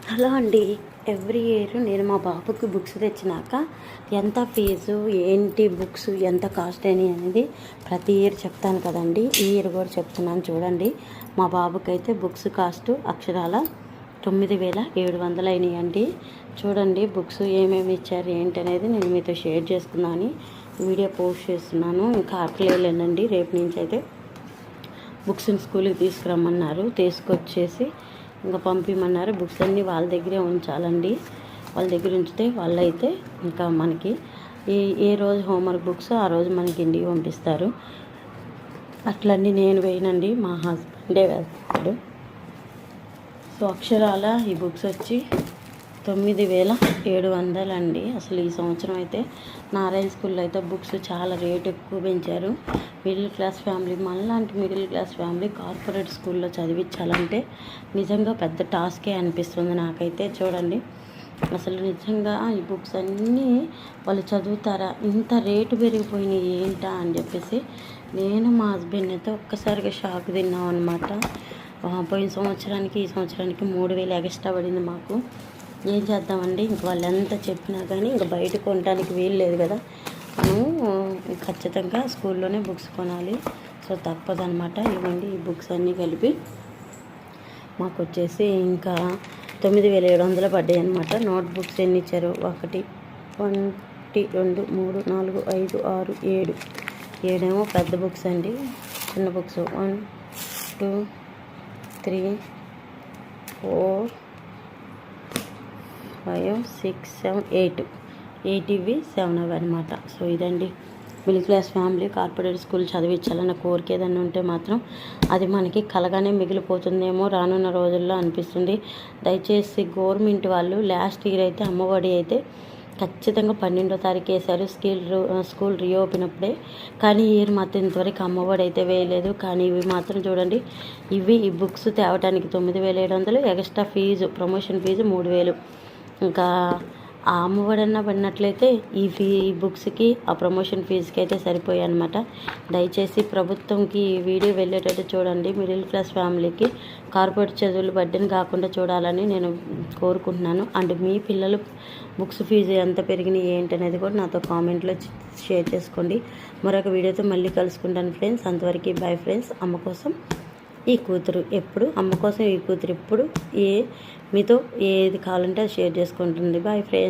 Hello అండి. Every year నేను మా బాబుకి బుక్స్ తెచ్చినాక ఎంత ఫీజు ఏంటి బుక్స్ ఎంత కాస్ట్ అని అనేది ప్రతి ఇయర్ చెప్తాను కదండి. ఈ ఇయర్ కూడా చెప్తున్నాను చూడండి. మా బాబుకి అయితే బుక్స్ కాస్ట్ అక్షరాల 9,700 అయినాయండి. చూడండి బుక్స్ ఏమేమి ఇచ్చారు ఏంటి అనేది నేను మీతో షేర్ చేసుకున్నాను, వీడియో పోస్ట్ చేస్తున్నాను. ఇంకా అట్లేనండి, రేపు నుంచి అయితే బుక్స్ని స్కూల్కి తీసుకురమ్మన్నారు, తీసుకొచ్చేసి ఇంకా పంపిమన్నారు. బుక్స్ అన్నీ వాళ్ళ దగ్గరే ఉంచాలండి. వాళ్ళ దగ్గర ఉంచితే వాళ్ళైతే ఇంకా మనకి ఏ రోజు హోంవర్క్ బుక్స్ ఆ రోజు మనకి ఇంటికి పంపిస్తారు. అట్లన్నీ నేను వేయనండి, మా హస్బెండే వేస్తాడు. సో అక్షరాల ఈ బుక్స్ వచ్చి 9,700 అండి. అసలు ఈ సంవత్సరం అయితే నారాయణ స్కూల్లో అయితే బుక్స్ చాలా రేటు ఎక్కువ పెంచారు. మిడిల్ క్లాస్ ఫ్యామిలీ, మనలాంటి మిడిల్ క్లాస్ ఫ్యామిలీ కార్పొరేట్ స్కూల్లో చదివించాలంటే నిజంగా పెద్ద టాస్కే అనిపిస్తుంది నాకైతే. చూడండి అసలు నిజంగా ఈ బుక్స్ అన్నీ వాళ్ళు చదువుతారా, ఇంత రేటు పెరిగిపోయినాయి ఏంటా అని చెప్పేసి నేను మా హస్బెండ్ అయితే ఒక్కసారిగా షాక్ తిన్నాం అనమాట. పోయిన సంవత్సరానికి ఈ సంవత్సరానికి 3,000 ఎక్స్ట్రా పడింది మాకు. ఏం చేద్దామండి, ఇంక వాళ్ళు ఎంత చెప్పినా కానీ ఇంక బయట కొనడానికి వీలు లేదు కదా. మనం ఖచ్చితంగా స్కూల్లోనే బుక్స్ కొనాలి. సో తప్పదనమాట. ఇవ్వండి ఈ బుక్స్ అన్నీ కలిపి మాకు వచ్చేసి ఇంకా 9,700 పడ్డాయి అనమాట. నోట్ బుక్స్ ఎన్ని ఇచ్చారు, 1 2 3 4 5 6 7 ఏమో పెద్ద బుక్స్ అండి. చిన్న బుక్స్ 1 2 3 4 5 6 7 8 ఇవి 7 అవి అనమాట. సో ఇదండి, middle class family corporate school చదివించాలన్న కోరిక ఏదైనా ఉంటే మాత్రం అది మనకి కలగానే మిగిలిపోతుందేమో రానున్న రోజుల్లో అనిపిస్తుంది. దయచేసి గవర్నమెంట్ వాళ్ళు లాస్ట్ ఇయర్ అయితే అమ్మఒడి అయితే ఖచ్చితంగా 12వ తారీఖు వేశారు స్కూల్ రీఓపెన్ అప్పుడే. కానీ ఈ ఇయర్ మాత్రం ఇంతవరకు అమ్మఒడి అయితే వేయలేదు. కానీ ఇవి మాత్రం చూడండి, ఈ బుక్స్ తేవడానికి 9,700, ఎక్స్ట్రా ఫీజు ప్రమోషన్ ఫీజు 3,000. ఇంకా ఆ అమ్మఒడన్నా పడినట్లయితే ఈ బుక్స్కి ఆ ప్రమోషన్ ఫీజుకి అయితే సరిపోయాయి అనమాట. దయచేసి ప్రభుత్వంకి ఈ వీడియో వెళ్ళేటట్టు చూడండి. మిడిల్ క్లాస్ ఫ్యామిలీకి కార్పొరేట్ చదువులు బడ్డెని కాకుండా చూడాలని నేను కోరుకుంటున్నాను. అండ్ మీ పిల్లలు బుక్స్ ఫీజు ఎంత పెరిగినాయి ఏంటనేది కూడా నాతో కామెంట్లో షేర్ చేసుకోండి. మరొక వీడియోతో మళ్ళీ కలుసుకుంటాను ఫ్రెండ్స్. అంతవరకు బాయ్ ఫ్రెండ్స్. అమ్మ కోసం ఈ కూతురు ఎప్పుడు, అమ్మ కోసం ఈ కూతురు ఎప్పుడు మీతో ఏది కావాలంటే అది షేర్ చేసుకుంటుంది. Boy friends.